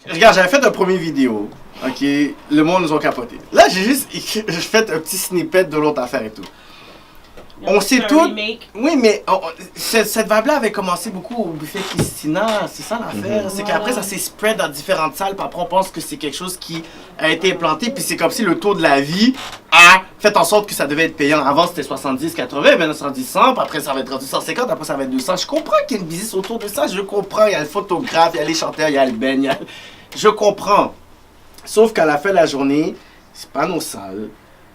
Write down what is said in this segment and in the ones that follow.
Regarde, j'avais fait un premier vidéo, ok, le monde nous a capoté. Là, j'ai fait un petit snippet de l'autre affaire et tout. On sait tout. Oui, mais cette vague-là avait commencé beaucoup au buffet Christina, c'est ça l'affaire. C'est qu'après ça s'est spread dans différentes salles, puis après on pense que c'est quelque chose qui a été implanté, puis c'est comme si le taux de la vie a fait en sorte que ça devait être payant. Avant c'était 70, 80, maintenant 110, 100, puis après ça va être rendu 150, après ça va être 200. Je comprends qu'il y a une business autour de ça, je comprends. Il y a le photographe, il y a les chanteurs, il y a le ben, il y a... Je comprends. Sauf qu'à la fin de la journée, c'est pas nos salles,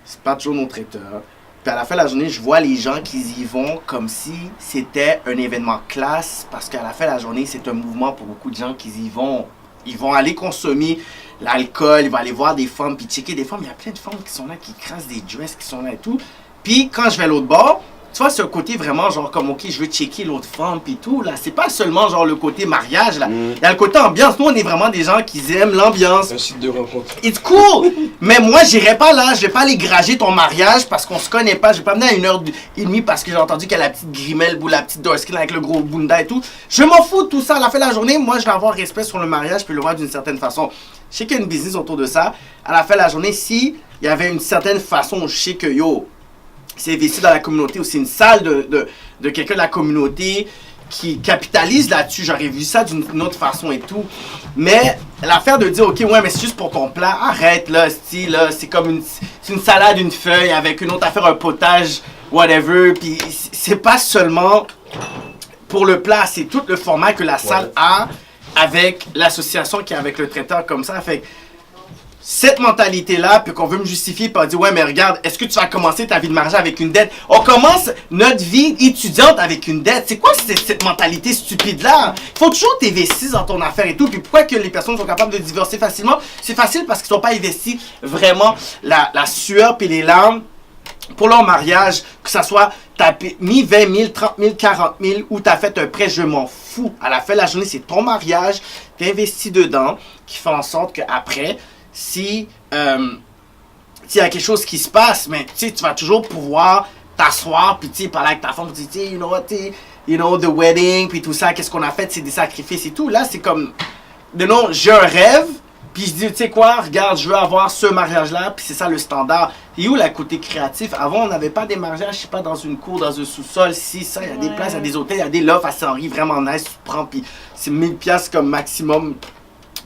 c'est pas toujours nos traiteurs. Puis à la fin de la journée, je vois les gens qui y vont comme si c'était un événement classe, parce qu'à la fin de la journée, c'est un mouvement pour beaucoup de gens qui y vont. Ils vont aller consommer l'alcool, ils vont aller voir des femmes, puis checker des femmes. Il y a plein de femmes qui sont là, qui crassent des dresses, qui sont là et tout. Puis quand je vais à l'autre bord, tu vois, c'est un côté vraiment genre comme, ok, je veux checker l'autre femme, puis tout, là. C'est pas seulement genre le côté mariage, là. Il y a le côté ambiance. Nous, on est vraiment des gens qui aiment l'ambiance. Un site de rencontre. It's cool! Mais moi, j'irai pas là. Je vais pas aller grager ton mariage parce qu'on se connaît pas. Je vais pas venir à 1h30 parce que j'ai entendu qu'il y a la petite grimelle ou la petite dorskin avec le gros bunda et tout. Je m'en fous de tout ça. À la fin de la journée, moi, je vais avoir respect sur le mariage puis le voir d'une certaine façon. Je sais qu'il y a une business autour de ça. À la fin de la journée, si il y avait une certaine façon, je sais que yo, c'est investi dans la communauté ou c'est une salle de quelqu'un de la communauté qui capitalise là-dessus, j'aurais vu ça d'une autre façon et tout. Mais l'affaire de dire, ok, ouais, mais c'est juste pour ton plat, arrête là, c'est comme une salade, une feuille avec une autre affaire, un potage, whatever. Puis c'est pas seulement pour le plat, c'est tout le format que la salle a avec l'association qui est avec le traiteur comme ça. Fait cette mentalité-là, puis qu'on veut me justifier par dire, ouais, mais regarde, est-ce que tu vas commencer ta vie de mariage avec une dette? On commence notre vie étudiante avec une dette. C'est quoi cette mentalité stupide-là? Il faut toujours t'investir dans ton affaire et tout. Puis pourquoi que les personnes sont capables de divorcer facilement? C'est facile parce qu'ils ne sont pas investis vraiment la sueur puis les larmes pour leur mariage, que ça soit t'as mis 20 000, 30 000, 40 000 ou t'as fait un prêt, je m'en fous. À la fin de la journée, c'est ton mariage, t'es investi dedans, qui fait en sorte qu'après, si il y a quelque chose qui se passe, mais tu vas toujours pouvoir t'asseoir puis parler avec ta femme, puis you know, the wedding, puis tout ça, qu'est-ce qu'on a fait, c'est des sacrifices et tout. Là, c'est comme, non, j'ai un rêve, puis je dis, tu sais quoi, regarde, je veux avoir ce mariage-là, puis c'est ça le standard. Et où le côté créatif? Avant, on n'avait pas des mariages, je sais pas, dans une cour, dans un sous-sol, si, ça, il y a des places, il y a des hôtels, il y a des lofts à Saint-Henri, vraiment nice, tu prends, puis c'est 1000$ comme maximum.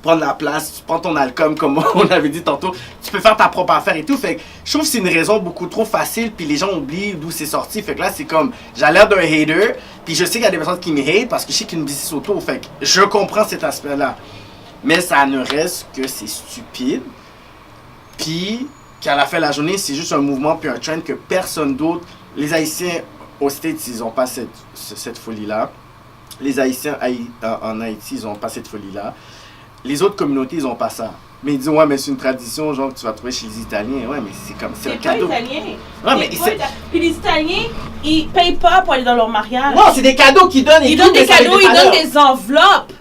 Prendre la place, tu prends ton alcool comme on avait dit tantôt, tu peux faire ta propre affaire et tout. Fait que je trouve que c'est une raison beaucoup trop facile, puis les gens oublient d'où c'est sorti. Fait que là, c'est comme, j'ai l'air d'un hater, puis je sais qu'il y a des personnes qui me hate parce que je sais qu'il y a une business autour. Fait que je comprends cet aspect-là. Mais ça ne reste que c'est stupide, puis qu'à la fin de la journée, c'est juste un mouvement puis un trend que personne d'autre. Les Haïtiens aux States, ils n'ont pas cette folie-là. Les Haïtiens en Haïti, ils n'ont pas cette folie-là. Les autres communautés, ils ont pas ça. Mais ils disent, ouais, mais c'est une tradition, genre, que tu vas trouver chez les Italiens. Ouais, mais c'est comme, c'est un cadeau. C'est pas italien. Ouais, mais Puis les Italiens, ils payent pas pour aller dans leur mariage. Non, c'est des cadeaux qu'ils donnent. Ils donnent des cadeaux, ils donnent des enveloppes.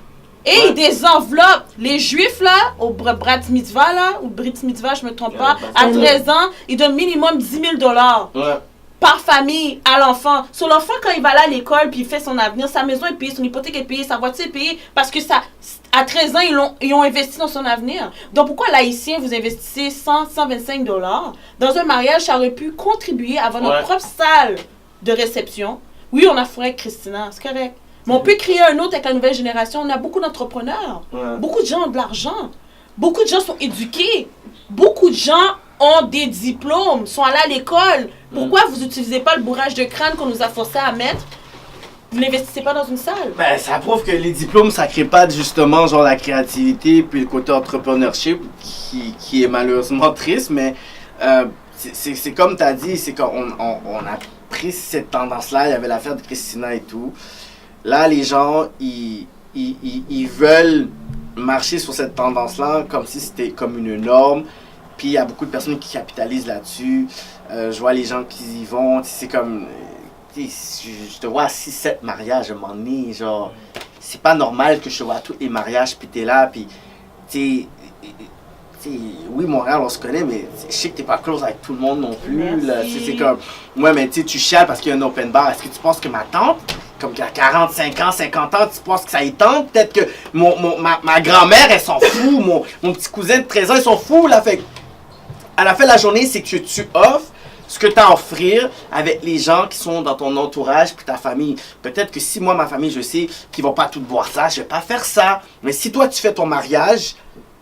Et des enveloppes. Les Juifs, là, au Brat Mitzvah, là, ou Brit Mitzvah, je me trompe pas, à 13 ans, ils donnent minimum 10 000 $. Ouais. Par famille à l'enfant. Sur l'enfant, quand il va là à l'école puis il fait son avenir, sa maison est payée, son hypothèque est payée, sa voiture est payée, parce que ça, à 13 ans, ils ont investi dans son avenir. Donc pourquoi l'Haïtien, vous investissez 100, 125 $? Dans un mariage, ça aurait pu contribuer à avoir notre propre salle de réception. Oui, on a fourré avec Christina, c'est correct. Mais on peut créer un autre avec la nouvelle génération. On a beaucoup d'entrepreneurs. Beaucoup de gens ont de l'argent. Beaucoup de gens sont éduqués. Beaucoup de gens ont des diplômes, sont allés à l'école. Pourquoi vous n'utilisez pas le bourrage de crâne qu'on nous a forcé à mettre? Vous n'investissez pas dans une salle? Ben, ça prouve que les diplômes, ça crée pas justement genre la créativité puis le côté entrepreneurship qui est malheureusement triste, mais c'est comme tu as dit, c'est qu'on a pris cette tendance-là, il y avait l'affaire de Christina et tout. Là, les gens, ils veulent marcher sur cette tendance-là comme si c'était comme une norme. Puis il y a beaucoup de personnes qui capitalisent là-dessus. Je vois les gens qui y vont. C'est comme. Je te vois à 6-7 mariages à un moment donné. Genre, c'est pas normal que je te vois à tous les mariages, puis t'es là, puis tu sais, oui, Montréal, on se connaît, mais je sais que t'es pas close avec tout le monde non plus. Là, c'est comme, ouais, mais tu chiales parce qu'il y a un open bar. Est-ce que tu penses que ma tante, comme qui a 45 ans, 50 ans, tu penses que ça y tente? Peut-être que ma grand-mère, elle s'en fout, mon petit cousin de 13 ans, ils s'en fout, là. Fait à la fin de la journée, c'est que tu offres ce que tu as à offrir avec les gens qui sont dans ton entourage puis ta famille. Peut-être que si moi, ma famille, je sais qu'ils vont pas tout boire ça, je vais pas faire ça. Mais si toi, tu fais ton mariage,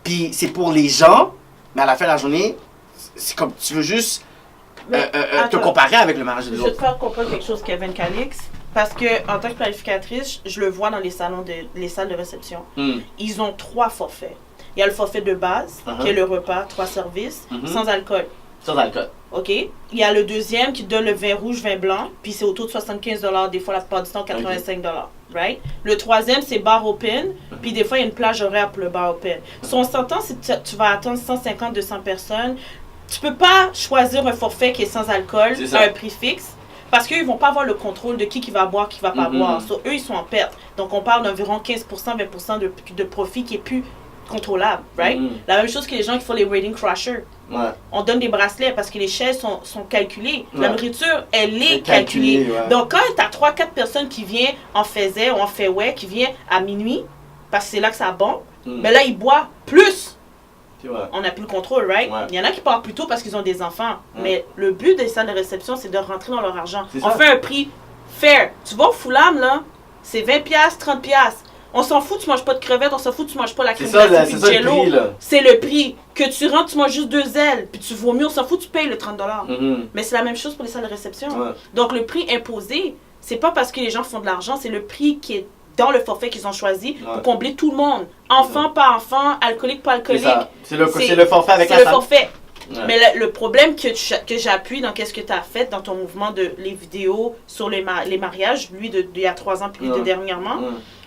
puis c'est pour les gens, mais à la fin de la journée, c'est comme tu veux juste te comparer avec le mariage des autres. Je vais autres. te faire comprendre quelque chose, Kevin Calix. Parce que en tant que planificatrice, je le vois dans les salles de réception. Ils ont 3 forfaits. Il y a le forfait de base, qui est le repas, 3 services, sans alcool. Sans alcool. OK. Il y a le deuxième qui donne le vin rouge, vin blanc, puis c'est autour de 75$, des fois la plupart du temps 85$. Right? Le troisième, c'est bar open, puis des fois il y a une plage horaire pour le bar open. Si on s'entend, si tu vas attendre 150-200 personnes, tu peux pas choisir un forfait qui est sans alcool à un prix fixe. Parce qu'eux, ils vont pas avoir le contrôle de qui va boire, qui va pas boire. So, eux, ils sont en perte. Donc, on parle d'environ 15%, 20% de profit qui est plus contrôlable, right? La même chose que les gens qui font les wedding crushers. Ouais. On donne des bracelets parce que les chaises sont calculées. La nourriture, elle est calculée. Ouais. Donc, quand tu as 3-4 personnes qui viennent en faisait ou en fairway, qui viennent à minuit, parce que c'est là que ça bombe, mais là, ils boivent plus. On n'a plus le contrôle, right? Il y en a qui partent plus tôt parce qu'ils ont des enfants. Mais le but des salles de réception, c'est de rentrer dans leur argent. On fait un prix fair. Tu vas au Fulham, là, c'est 20$, 30$. On s'en fout, tu manges pas de crevettes, on s'en fout, tu manges pas la crème glacée puis le jello. C'est le prix. Que tu rentres, tu manges juste 2 ailes, puis tu vomis, on s'en fout, tu payes le 30$. Mais c'est la même chose pour les salles de réception. Donc le prix imposé, c'est pas parce que les gens font de l'argent, c'est le prix qui est dans le forfait qu'ils ont choisi pour combler tout le monde. Enfant, pas enfant, alcoolique, pas alcoolique. C'est le forfait avec la C'est le forfait. Mais le problème que j'appuie dans qu'est-ce que tu as fait dans ton mouvement de les vidéos sur les mariages, lui d'il y a 3 ans puis lui de dernièrement,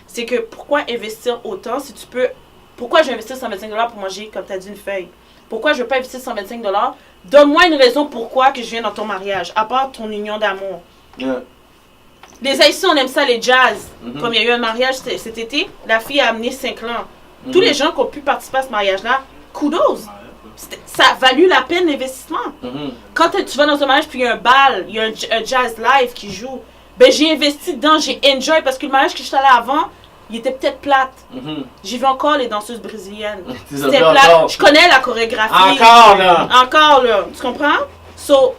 c'est que pourquoi investir autant si tu peux... Pourquoi je vais investir 125$ pour manger, comme tu as dit, une feuille? Pourquoi je ne veux pas investir 125$? Donne-moi une raison pourquoi que je viens dans ton mariage, à part ton union d'amour. Les Haïtiens, on aime ça, les jazz. Comme il y a eu un mariage cet été, la fille a amené 5 clans. Tous les gens qui ont pu participer à ce mariage-là, kudos! Ça a valu la peine l'investissement. Quand tu vas dans un mariage puis il y a un bal, il y a un jazz live qui joue, ben j'ai investi dedans, j'ai enjoy parce que le mariage que j'étais allé avant, il était peut-être plate. J'ai vu encore les danseuses brésiliennes. C'était plate. Je connais la chorégraphie. Encore là. Tu comprends? So,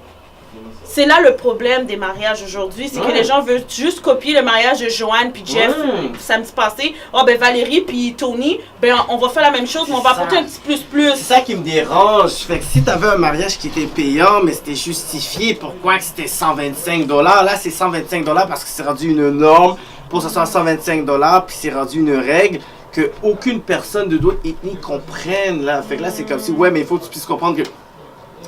c'est là le problème des mariages aujourd'hui, c'est que les gens veulent juste copier le mariage de Joanne puis Jeff samedi passé. Oh ben Valérie puis Tony, ben on va faire la même chose, mais on va apporter un petit plus. C'est ça qui me dérange. Fait que si t'avais un mariage qui était payant, mais c'était justifié, pourquoi que c'était 125$? Là, c'est 125$ parce que c'est rendu une norme pour que ce soit 125$, puis c'est rendu une règle que aucune personne de d'autres ethnies comprenne. Là. Fait que là, c'est comme si, ouais, mais il faut que tu puisses comprendre que...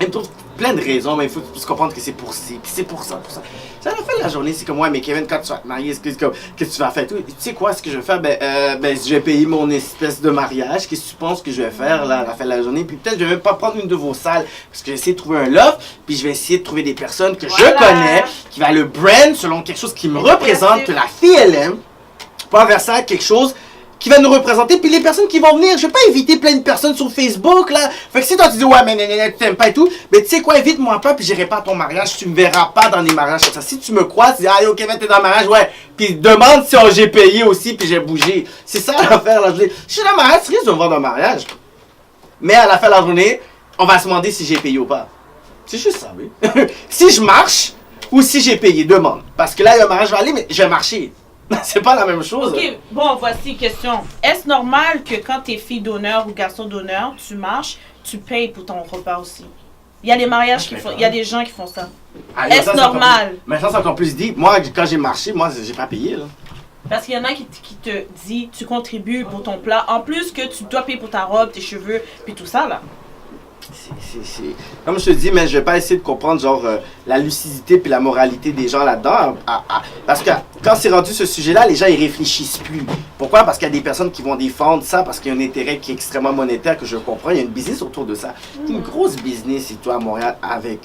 Il me trouve plein de raisons, mais il faut que tu puisses comprendre que c'est pour ci, puis c'est pour ça, pour ça. Ça, à la fin de la journée, c'est comme, ouais, mais Kevin, quand tu vas te marier, qu'est-ce que tu vas faire? Tu sais quoi, ce que je vais faire? Je vais payer mon espèce de mariage. Qu'est-ce que tu penses que je vais faire, là, à la fin de la journée? Puis peut-être, je vais même pas prendre une de vos salles, parce que je vais essayer de trouver un loft, puis je vais essayer de trouver des personnes que je connais, qui va le brand selon quelque chose qui me représente, que la fille, elle aime, pour envers ça, quelque chose qui va nous représenter, puis les personnes qui vont venir, je vais pas inviter plein de personnes sur Facebook, là. Fait que si toi tu dis, ouais, mais tu t'aimes pas et tout, mais tu sais quoi, invite-moi pas, puis j'irai pas à ton mariage, tu me verras pas dans les mariages comme ça. Si tu me crois, tu dis, ah, yo, Kevin, t'es dans le mariage, ouais, puis demande si j'ai payé aussi, puis j'ai bougé. C'est ça l'affaire, là. Je suis dans le mariage, tu risques de me voir dans le mariage. Mais à la fin de la journée, on va se demander si j'ai payé ou pas. C'est juste ça, oui. Si je marche, ou si j'ai payé, demande. Parce que là, il y a un mariage, je vais aller, mais je vais marcher. C'est pas la même chose. Ok, bon, voici une question. Est-ce normal que quand t'es fille d'honneur ou garçon d'honneur, tu marches, tu payes pour ton repas aussi? Il y a des mariages qui font, il y a des gens qui font ça. Est-ce normal? Maintenant, c'est encore plus dit. Moi, quand j'ai marché, moi, j'ai pas payé, là. Parce qu'il y en a qui te dit, tu contribues pour ton plat, en plus que tu dois payer pour ta robe, tes cheveux, puis tout ça, là. Comme je te dis, mais je vais pas essayer de comprendre genre la lucidité puis la moralité des gens là-dedans. Parce que quand c'est rendu ce sujet-là, les gens ils réfléchissent plus. Pourquoi? Parce qu'il y a des personnes qui vont défendre ça parce qu'il y a un intérêt qui est extrêmement monétaire que je comprends. Il y a une business autour de ça. Une grosse business, et toi à Montréal avec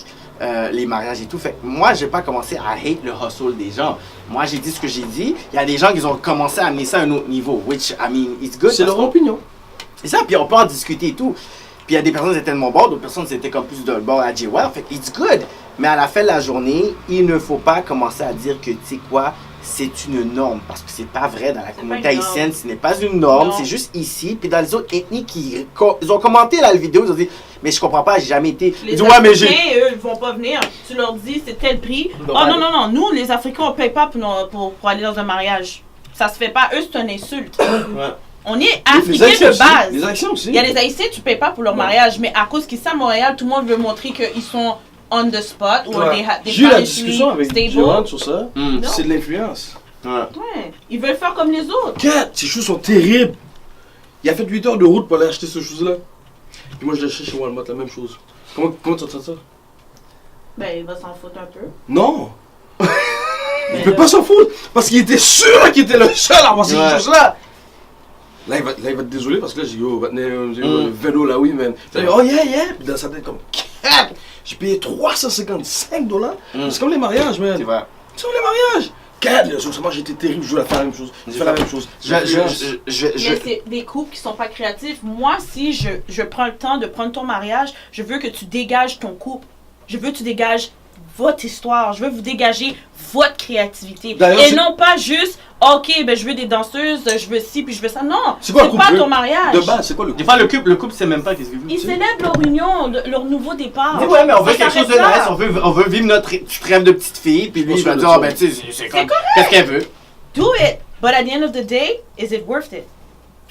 les mariages et tout. Fait que moi, j'ai pas commencé à hate le hustle des gens. Moi, j'ai dit ce que j'ai dit. Il y a des gens qui ont commencé à amener ça à un autre niveau, which, I mean, it's good. C'est leur opinion. C'est ça, puis on peut en discuter et tout. Puis il y a des personnes qui étaient de mon bord, d'autres personnes qui étaient comme plus de le bord à J-Well. Fait que it's good. Mais à la fin de la journée, il ne faut pas commencer à dire que, tu sais quoi, c'est une norme. Parce que c'est pas vrai dans la communauté haïtienne. Ce n'est pas une norme. C'est juste ici. Puis dans les autres ethnies ils ont commenté la vidéo, ils ont dit, mais je comprends pas, j'ai jamais été. Les ils disent, ouais, mais j'ai. Africains, eux, ils vont pas venir. Tu leur dis, c'est tel prix. Oh non. Nous, les Africains, on paye pas pour aller dans un mariage. Ça se fait pas. Eux, c'est une insulte. Ouais. On est Africains de base. Les Haïtiens aussi. Il y a les Haïtiens, tu payes pas pour leur mariage. Mais à cause qu'ils sont à Montréal, tout le monde veut montrer qu'ils sont on the spot. Ou j'ai eu la discussion avec Johan sur ça. Mm. C'est de l'influence. Ouais. Ils veulent faire comme les autres. Ces choses sont terribles. Il a fait 8 heures de route pour aller acheter ces choses-là. Puis moi, je l'ai acheté chez Walmart, la même chose. Comment tu entends ça? Ben, il va s'en foutre un peu. Non! Il peut pas s'en foutre! Parce qu'il était sûr qu'il était le seul à avoir ces choses-là! Là, il va être désolé parce que là, j'ai dit, oh, va tenir un vélo là, oui, man. Puis là, oh, yeah! Puis dans sa tête, comme, j'ai payé $355. C'est comme les mariages, man. C'est vrai. C'est comme les mariages! Moi j'étais terrible, je voulais faire la même chose. J'ai fait la même chose. Mais c'est des couples qui sont pas créatifs. Moi, si je prends le temps de prendre ton mariage, je veux que tu dégages ton couple. Je veux que tu dégages votre histoire. Je veux vous dégager votre créativité. Et non pas juste, ok, ben je veux des danseuses, je veux ci, puis je veux ça. Non, c'est pas ton mariage. De base, c'est quoi le couple? Des fois, le couple, c'est même pas qu'est-ce que vous. Ils célèbrent leur union, leur nouveau départ. Mais ouais, mais on veut quelque chose de nice. On veut vivre notre petit rêve de petite fille. Puis lui, il va dire, oh, ben, tu sais, c'est comme. Qu'est-ce qu'elle veut? Do it. But at the end of the day, is it worth it?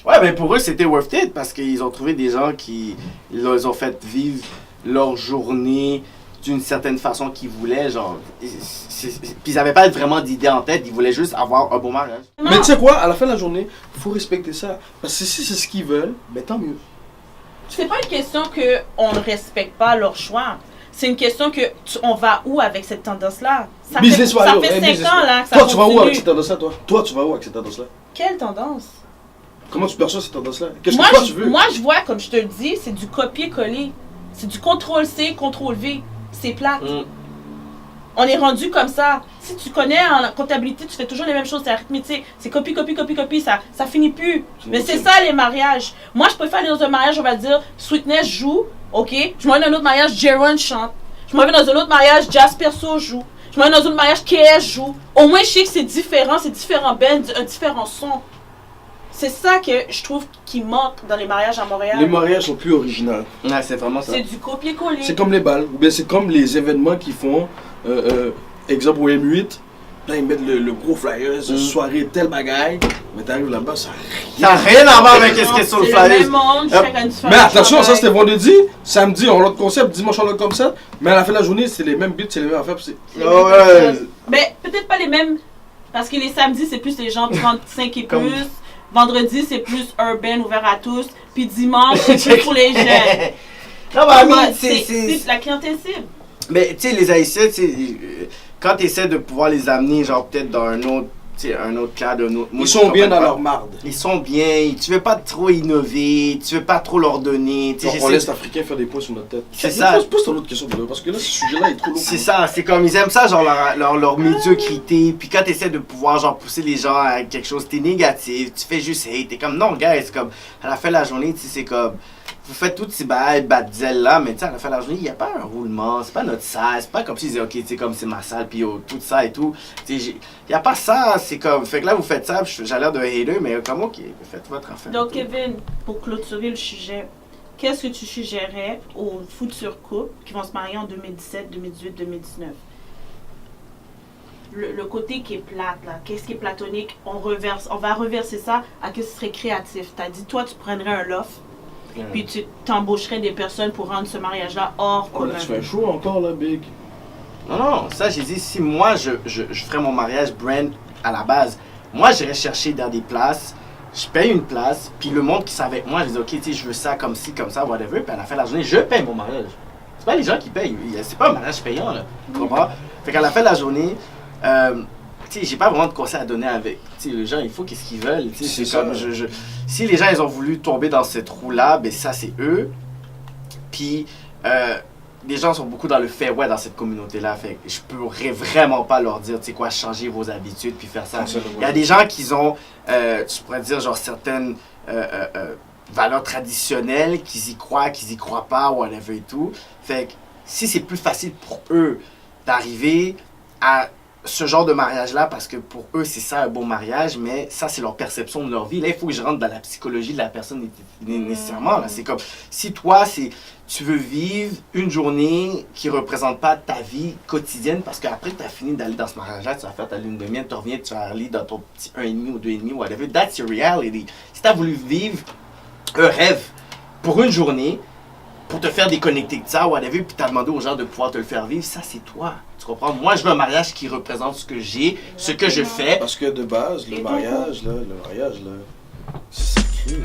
Ouais, ben pour eux, c'était worth it parce qu'ils ont trouvé des gens qui les ont fait vivre leur journée d'une certaine façon qu'ils voulaient, genre. Puis ils n'avaient pas vraiment d'idée en tête, ils voulaient juste avoir un bon mariage. Mais tu sais quoi, à la fin de la journée, il faut respecter ça. Parce que si c'est ce qu'ils veulent, ben tant mieux. C'est pas une question qu'on ne respecte pas leur choix. C'est une question que on va où avec cette tendance-là? Ça fait 5 ans là que ça Toi, continue. tu vas où avec cette tendance-là, toi? Toi, tu vas où avec cette tendance-là? Quelle tendance? Comment tu perçois cette tendance-là? Qu'est-ce que toi tu veux? Moi, je vois, comme je te le dis, c'est du copier-coller. C'est du CTRL-C, CTRL-V. C'est plate. On est rendu comme ça. Si tu connais en comptabilité, tu fais toujours les mêmes choses. C'est arithmétique. C'est copie. Ça finit plus. Mais c'est ça les mariages. Moi, je préfère aller dans un mariage, on va dire, Sweetness joue. Ok? Je m'en vais dans un autre mariage, Jaron chante. Je m'en vais dans un autre mariage, Jazz Perso joue. Je m'en vais dans un autre mariage, KS joue. Au moins, je sais que c'est différent bands, un différent son. C'est ça que je trouve qui manque dans les mariages à Montréal. Les mariages sont plus originaux. Ouais, c'est vraiment ça. C'est du copier-coller. C'est comme les balles, ou bien c'est comme les événements qu'ils font. Exemple au M8, là ils mettent le gros flyer, soirée telle bagaille, mais t'arrives là-bas, ça n'a rien à voir avec ce qui est sur le flyer. C'est le même monde, chacun différent. Mais attention, ça c'était vendredi, samedi on a l'autre concept, dimanche on a l'autre concept, mais à la fin de la journée c'est les mêmes beats, c'est les mêmes affaires. Ouais. Mais peut-être pas les mêmes, parce que les samedis c'est plus les gens 35 et plus. Vendredi, c'est plus urbain, ouvert à tous. Puis dimanche, c'est plus pour les jeunes. Non, mais c'est la clientèle cible. Mais tu sais, les Haïtiens, quand tu essaies de pouvoir les amener, genre peut-être dans un autre cadre, un autre... Ils sont bien dans leur marde. Ils sont bien, tu veux pas trop innover, tu veux pas trop leur donner. On laisse l'Africain faire des points sur notre tête. C'est ça. Pose ton autre question, parce que là, ce sujet-là est trop long. C'est ça, c'est comme, ils aiment ça, genre leur médiocrité. Puis quand tu essaies de pouvoir genre pousser les gens à quelque chose, t'es négatif, tu fais juste hate. T'es comme, non, gars, c'est comme, à la fin de la journée, tu sais, c'est comme... Vous faites toutes ces badzelles là, mais tu sais, à la fin de la journée, il n'y a pas un roulement, c'est pas notre salle, c'est pas comme si ils disaient, ok, tu sais, comme c'est ma salle, puis tout ça et tout. Tu sais, il n'y a pas ça, c'est comme, fait que là, vous faites ça, j'ai l'air d'un hater, mais comme, ok, faites votre affaire. Donc, Kevin, pour clôturer le sujet, qu'est-ce que tu suggérais aux futurs couples qui vont se marier en 2017, 2018, 2019? Le côté qui est plate, là, qu'est-ce qui est platonique, on va reverser ça à qu'est-ce qui serait créatif. Tu as dit, toi, tu prendrais un loft. Puis tu t'embaucherais des personnes pour rendre ce mariage-là hors commun. Tu fais chaud encore là, Big. Non, ça j'ai dit, si moi je ferais mon mariage brand à la base, moi j'irais chercher dans des places, je paye une place, puis le monde qui savait avec moi, je dis ok, tu sais, je veux ça comme ci, comme ça, whatever, puis à la fin de la journée, je paye mon mariage. C'est pas les gens qui payent, c'est pas un mariage payant, là. Tu comprends? Fait qu'à la fin de la journée, tu sais, j'ai pas vraiment de conseils à donner avec. Tu sais, les gens, il faut qu'est-ce qu'ils veulent. Tu sais, c'est comme, si les gens, ils ont voulu tomber dans cette roue-là, ben ça, c'est eux. Puis, les gens sont beaucoup dans le fait, ouais, dans cette communauté-là. Fait que je pourrais vraiment pas leur dire, tu sais quoi, changer vos habitudes puis faire ça. Il y a des gens qui ont, tu pourrais dire, genre certaines valeurs traditionnelles, qu'ils y croient pas, whatever et tout. Fait que si c'est plus facile pour eux d'arriver à ce genre de mariage-là, parce que pour eux, c'est ça un bon mariage, mais ça, c'est leur perception de leur vie. Là, il faut que je rentre dans la psychologie de la personne nécessairement. Là. C'est comme, si toi, tu veux vivre une journée qui ne représente pas ta vie quotidienne, parce qu'après que tu as fini d'aller dans ce mariage-là, tu vas faire ta lune de miel, tu reviens, tu vas aller dans ton petit 1,5 ou 2,5, whatever, that's your reality. Si tu as voulu vivre un rêve pour une journée, pour te faire déconnecter de ça, whatever, puis t'as demandé aux gens de pouvoir te le faire vivre, ça c'est toi. Tu comprends? Moi, je veux un mariage qui représente ce que j'ai, ce que je fais. Parce que de base, le mariage, là, c'est sacré.